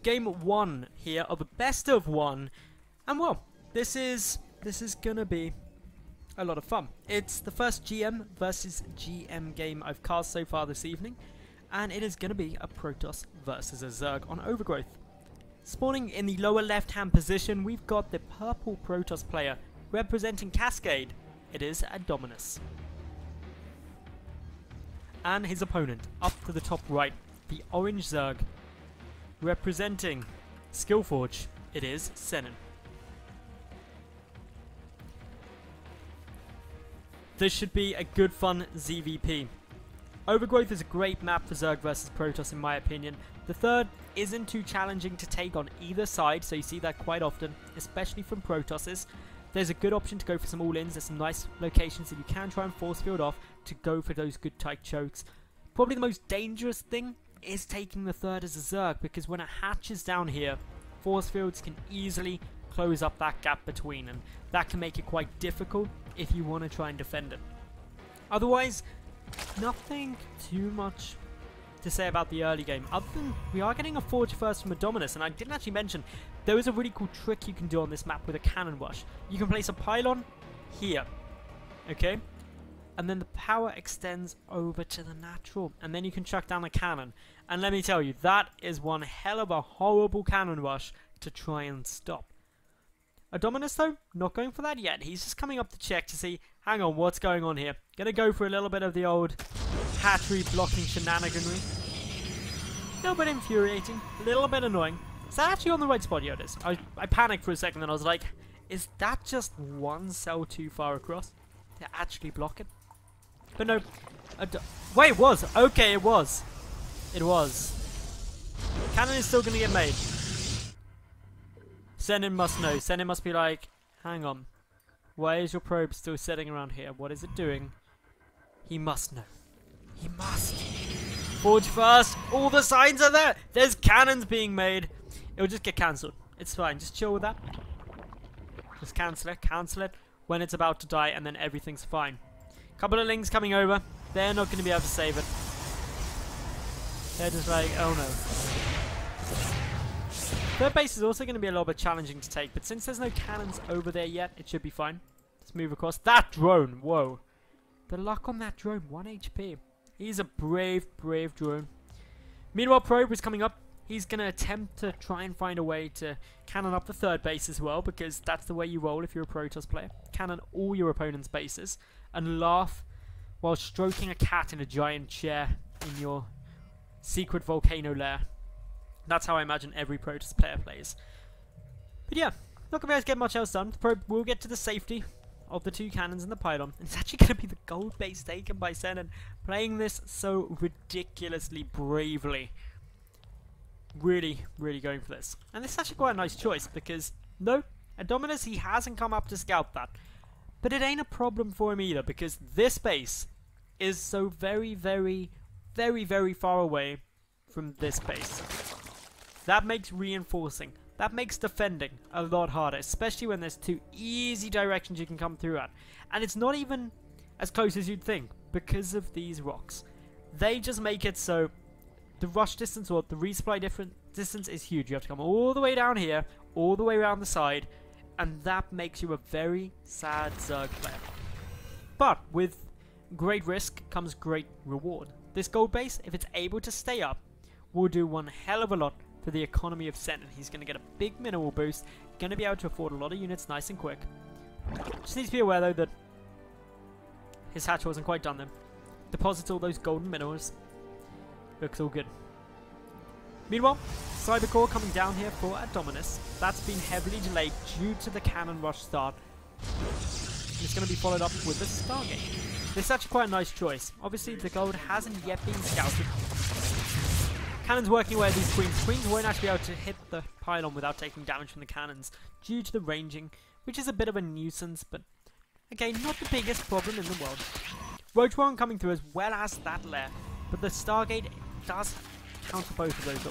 game 1 here of a best of 1, and well, this is gonna be a lot of fun. It's the first GM versus GM game I've cast so far this evening, and it is gonna be a Protoss versus a Zerg on Overgrowth. Spawning in the lower left hand position, we've got the purple Protoss player representing Cascade. It is Adonminus. And his opponent, up to the top right, the orange Zerg, representing Skillforge. It is Senin. This should be a good fun ZVP. Overgrowth is a great map for Zerg versus Protoss in my opinion. The third isn't too challenging to take on either side, so you see that quite often, especially from Protosses. There's a good option to go for some all-ins. There's some nice locations that you can try and force field off to go for those good tight chokes. Probably the most dangerous thing is taking the third as a Zerg, because when it hatches down here, force fields can easily close up that gap between, and that can make it quite difficult if you want to try and defend it. Otherwise, nothing too much to say about the early game, other than we are getting a Forge first from Adonminus, and I didn't actually mention, there is a really cool trick you can do on this map with a cannon rush. You can place a pylon here, okay? And then the power extends over to the natural, and then you can chuck down a cannon. And let me tell you, that is one hell of a horrible cannon rush to try and stop. Adonminus though, not going for that yet. He's just coming up to check to see, hang on, what's going on here? Gonna go for a little bit of the old hatchery blocking shenaniganry. A little bit infuriating, a little bit annoying. Is that actually on the right spot? Yeah, it is. I panicked for a second and I was like, is that just one cell too far across to actually block it? But no. Wait, it was. Okay, it was. It was. Cannon is still going to get made. Senin must know. Senin must be like, hang on. Why is your probe still sitting around here? What is it doing? He must know. He must. Forge first. All the signs are there. There's cannons being made. It'll just get cancelled. It's fine. Just chill with that. Just cancel it. Cancel it when it's about to die, and then everything's fine. Couple of lings coming over. They're not going to be able to save it. They're just like, oh no. Third base is also going to be a little bit challenging to take, but since there's no cannons over there yet, it should be fine. Let's move across. That drone! Whoa. The luck on that drone. 1 HP. He's a brave, brave drone. Meanwhile, Probe is coming up. He's going to attempt to try and find a way to cannon up the third base as well, because that's the way you roll if you're a Protoss player. Cannon all your opponent's bases and laugh while stroking a cat in a giant chair in your secret volcano lair. That's how I imagine every Protoss player plays. But yeah, not going to be able to get much else done. The Probe will get to the safety of the two cannons and the pylon. It's actually going to be the gold base taken by Senin, playing this so ridiculously bravely. Really, really going for this. And this is actually quite a nice choice, because no, Adonminus, he hasn't come up to scout that. But it ain't a problem for him either, because this base is so very, very, very, very far away from this base. That makes reinforcing, that makes defending a lot harder, especially when there's two easy directions you can come through at. And it's not even as close as you'd think, because of these rocks. They just make it so the rush distance, or the resupply distance, is huge. You have to come all the way down here, all the way around the side, and that makes you a very sad Zerg player. But with great risk comes great reward. This gold base, if it's able to stay up, will do one hell of a lot for the economy of Senin. He's going to get a big mineral boost, going to be able to afford a lot of units nice and quick. Just needs to be aware though that his hatch wasn't quite done then. Deposits all those golden minerals. Looks all good. Meanwhile, Cybercore coming down here for Adonminus. That's been heavily delayed due to the cannon rush start. And it's going to be followed up with the Stargate. This is actually quite a nice choice. Obviously, the gold hasn't yet been scouted. Cannons working away at these queens. Queens won't actually be able to hit the pylon without taking damage from the cannons due to the ranging, which is a bit of a nuisance, but again, not the biggest problem in the world. Roach Warren coming through as well as that lair, but the Stargate does counter both of those.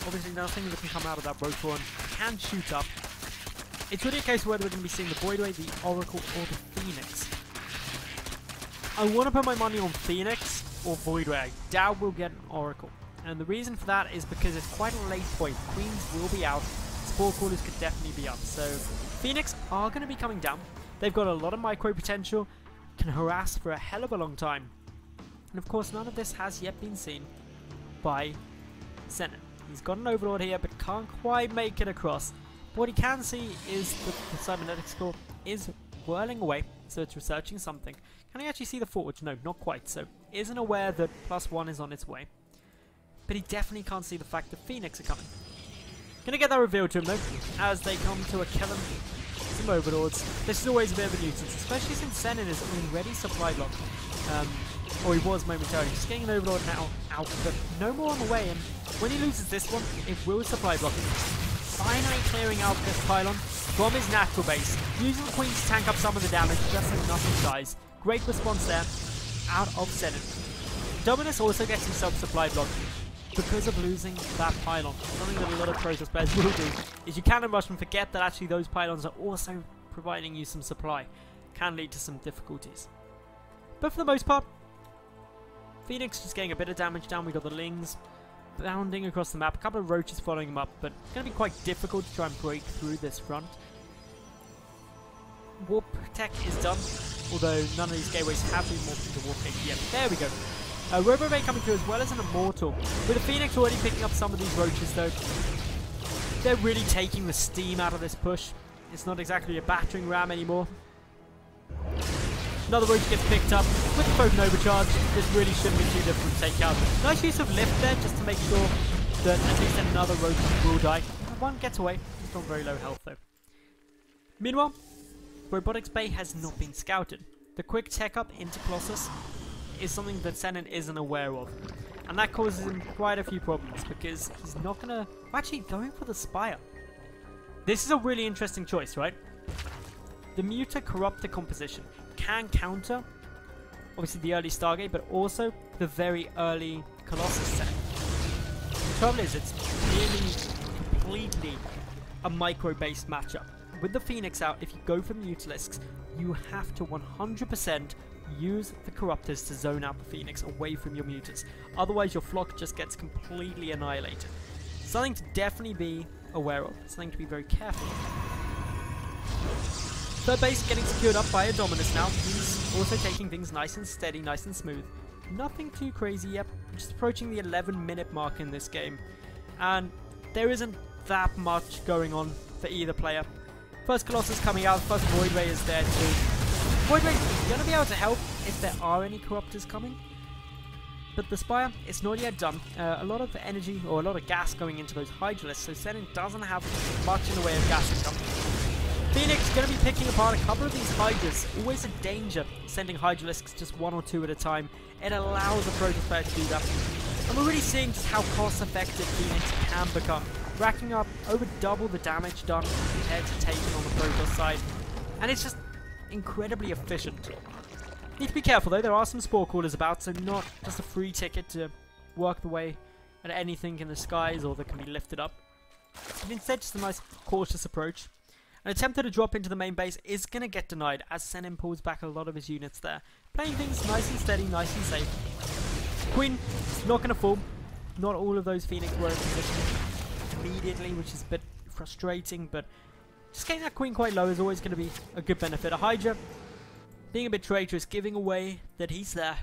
Obviously, nothing that can come out of that Roach Warren can shoot up. It's really a case of whether we're going to be seeing the Voidway, the Oracle, or the Phoenix. I want to put my money on Phoenix or Voidway. I doubt we'll get an Oracle. And the reason for that is because it's quite a late point. Queens will be out. Spore Crawlers could definitely be up. So Phoenix are going to be coming down. They've got a lot of micro potential. Can harass for a hell of a long time. And of course, none of this has yet been seen by Senin. He's got an Overlord here, but can't quite make it across. What he can see is that the cybernetics core is whirling away, so it's researching something. Can he actually see the Forge? No, not quite. So isn't aware that +1 is on its way. But he definitely can't see the fact that Phoenix are coming. Gonna get that revealed to him though, as they come to kill him. Some Overlords. This is always a bit of a nuisance, especially since Senin is already supply blocked. Or he was momentarily. Just getting an Overlord now out, but no more on the way. And when he loses this one, it will supply block him. Finally clearing out this pylon from his natural base. Using the Queen to tank up some of the damage, just so nothing dies. Great response there, out of Senin. Adonminus also gets himself supply blocked because of losing that pylon. Something that a lot of Protoss players will do is you cannon rush and forget that actually those pylons are also providing you some supply. Can lead to some difficulties. But for the most part, Phoenix just getting a bit of damage down. We got the Lings bounding across the map. A couple of Roaches following him up, but it's going to be quite difficult to try and break through this front. Warp tech is done, although none of these gateways have been morphed into warp gate yet. There we go. Robobay coming through as well as an Immortal. With the Phoenix already picking up some of these Roaches though, they're really taking the steam out of this push. It's not exactly a battering ram anymore. Another Roach gets picked up with the Photon Overcharge. This really shouldn't be too difficult to take out. Nice use of lift there just to make sure that at least another Roach will die. One gets away. He's not very low health though. Meanwhile, Robotics Bay has not been scouted. The quick tech up into Colossus is something that Senin isn't aware of. And that causes him quite a few problems because he's not going to... Actually, going for the Spire. This is a really interesting choice, right? The Muta Corruptor composition can counter, obviously, the early Stargate, but also the very early Colossus set. The trouble is, it's nearly completely a micro-based matchup. With the Phoenix out, if you go for Mutalisks, you have to 100% use the Corruptors to zone out the Phoenix away from your Mutas. Otherwise, your flock just gets completely annihilated. Something to definitely be aware of. Something to be very careful of. Third base getting secured up by Adonminus now. He's also taking things nice and steady, nice and smooth. Nothing too crazy yet. Just approaching the 11-minute mark in this game. And there isn't that much going on for either player. First Colossus coming out, first Void Ray is there too. Void Ray is going to be able to help if there are any Corruptors coming. But the Spire, it's not yet done. A lot of energy, or a lot of gas going into those Hydralisks, so Senin doesn't have much in the way of gas income. Phoenix going to be picking apart a couple of these Hydras. Always a danger sending Hydralisks just one or two at a time. It allows a Protoss player to do that. And we're really seeing just how cost effective Phoenix can become. Racking up over double the damage done compared to taking on the Protoss side. And it's just incredibly efficient. Need to be careful though, there are some Spore Crawlers about, so not just a free ticket to work the way at anything in the skies or that can be lifted up. But instead just a nice cautious approach. An attempt at a drop into the main base is going to get denied as Senin pulls back a lot of his units there. Playing things nice and steady, nice and safe. Queen not going to fall. Not all of those Phoenix were in position immediately, which is a bit frustrating, but just getting that Queen quite low is always going to be a good benefit. A Hydra being a bit traitorous, giving away that he's there.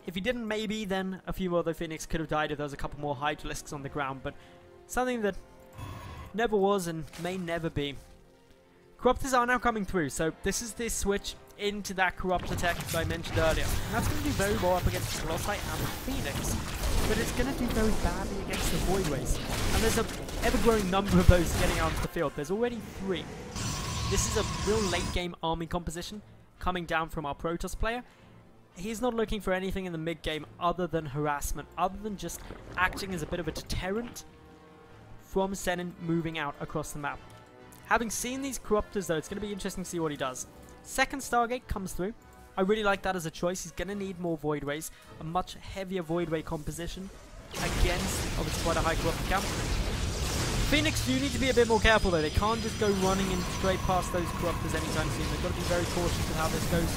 If he didn't, maybe then a few other Phoenix could have died if there was a couple more Hydralisks on the ground, but something that never was and may never be. Corruptors are now coming through, so this is the switch into that Corruptor tech that I mentioned earlier. And that's going to do very well up against the Colossi and the Phoenix, but it's going to do very badly against the Void Rays. And there's an ever-growing number of those getting out into the field. There's already 3. This is a real late-game army composition coming down from our Protoss player. He's not looking for anything in the mid-game other than harassment, other than just acting as a bit of a deterrent from Senin moving out across the map. Having seen these Corruptors though, it's going to be interesting to see what he does. Second Stargate comes through. I really like that as a choice. He's going to need more Void Rays, a much heavier Void Ray composition against obviously quite a high Corruptor count. Phoenix do need to be a bit more careful though. They can't just go running in straight past those Corruptors anytime soon. They've got to be very cautious with how this goes.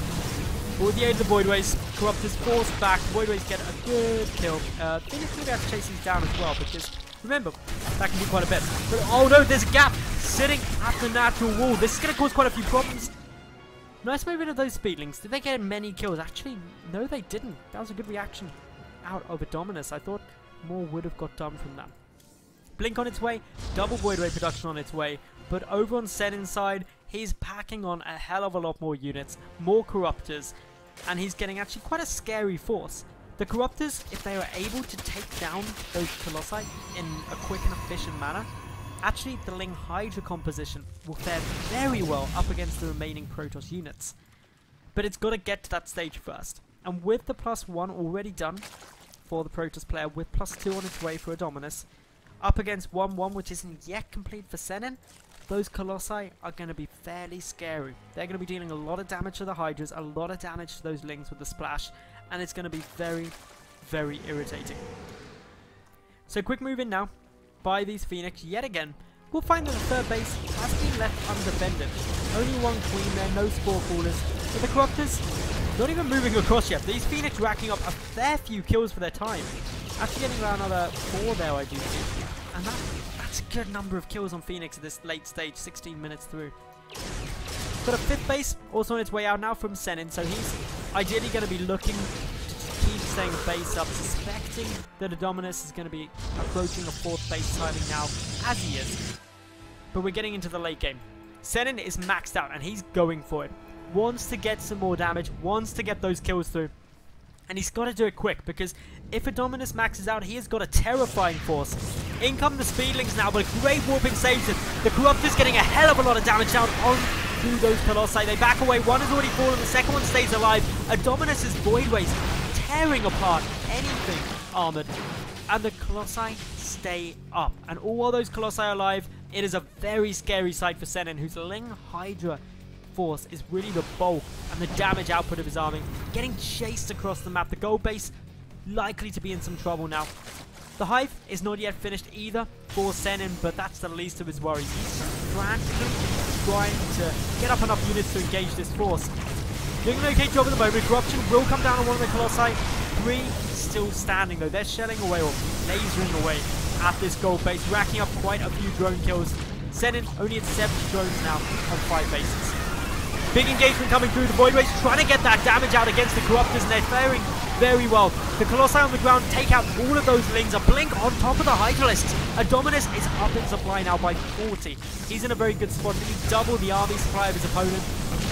With the aid of the Voidways, Corruptors forced back. Voidways get a good kill. Phoenix maybe have to chase these down as well, because remember, that can do quite a bit. But oh no, there's a gap sitting at the natural wall. This is going to cause quite a few problems. Nice movement of those Speedlings. Did they get many kills? Actually, no they didn't. That was a good reaction out of Adonminus. I thought more would have got done from that. Blink on its way, double Voidway production on its way, but over on Senin's side, he's packing on a hell of a lot more units, more Corruptors, and he's getting actually quite a scary force. The Corruptors, if they are able to take down those Colossi in a quick and efficient manner, actually the Ling Hydra composition will fare very well up against the remaining Protoss units. But it's got to get to that stage first. And with the +1 already done for the Protoss player, with +2 on its way for Adonminus, up against 1-1 which isn't yet complete for Senin, those Colossi are going to be fairly scary. They're going to be dealing a lot of damage to the Hydras, a lot of damage to those Lings with the splash, and it's going to be very, very irritating. So quick move in now by these Phoenix yet again. We'll find that the third base has been left undefended. Only one Queen there, no Spore Crawlers. But the Corruptors, not even moving across yet. These Phoenix racking up a fair few kills for their time. Actually getting around another 4 there, I do see. And that's a good number of kills on Phoenix at this late stage, 16 minutes through. Got a 5th base, also on its way out now from Senin, so he's ideally going to be looking to keep staying base up, suspecting that Adonminus is going to be approaching a 4th base timing now, as he is. But we're getting into the late game. Senin is maxed out, and he's going for it. Wants to get some more damage, wants to get those kills through. And he's got to do it quick, because if Adonminus maxes out, he has got a terrifying force. In come the Speedlings now, but a great warping saves it. The Corruptor's getting a hell of a lot of damage down onto those Colossi. They back away. One has already fallen. The second one stays alive. Adonminus' Voidways tearing apart anything armored. And the Colossi stay up. And all while those Colossi are alive, it is a very scary sight for Senin, whose Ling Hydra force is really the bulk and the damage output of his army. Getting chased across the map. The gold base likely to be in some trouble now. The Hive is not yet finished either for Senin, but that's the least of his worries. He's frantically trying to get up enough units to engage this force. Doing an okay job at the moment. Corruption will come down on one of the Colossi. 3 still standing though. They're shelling away or lasering away at this gold base, racking up quite a few drone kills. Senin only at 70 drones now on 5 bases. Big engagement coming through. The Voidways trying to get that damage out against the Corruptors, and they're faring very well. The Colossi on the ground take out all of those Lings. A blink on top of the Hydralisks. Adonminus is up in supply now by 40. He's in a very good spot. He's double the army supply of his opponent.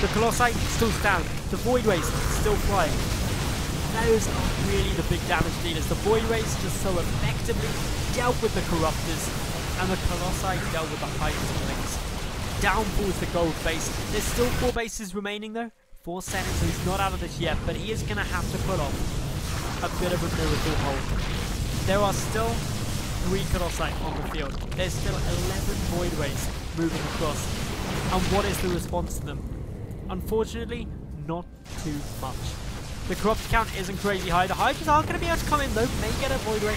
The Colossi still stand. The Voidways still flying. Those are really the big damage dealers. The Voidways just so effectively dealt with the Corruptors, and the Colossi dealt with the Hydras and Lings. Down falls the gold base. There's still 4 bases remaining though for Senin, so he's not out of this yet, but he is going to have to pull off a bit of a miracle hold. There are still 3 Colossi on the field. There's still 11 Voidways moving across. And what is the response to them? Unfortunately, not too much. The corrupt count isn't crazy high. The Hydras aren't going to be able to come in though. May get a Voidway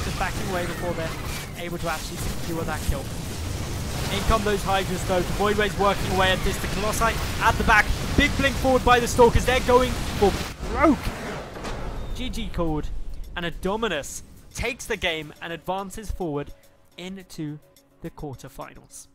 just backing away before they're able to actually secure that kill. In come those Hydras though. The Voidways working away at this. The Colossi at the back. Big blink forward by the Stalkers. They're going for broke. GG called. And Adonminus takes the game and advances forward into the quarterfinals.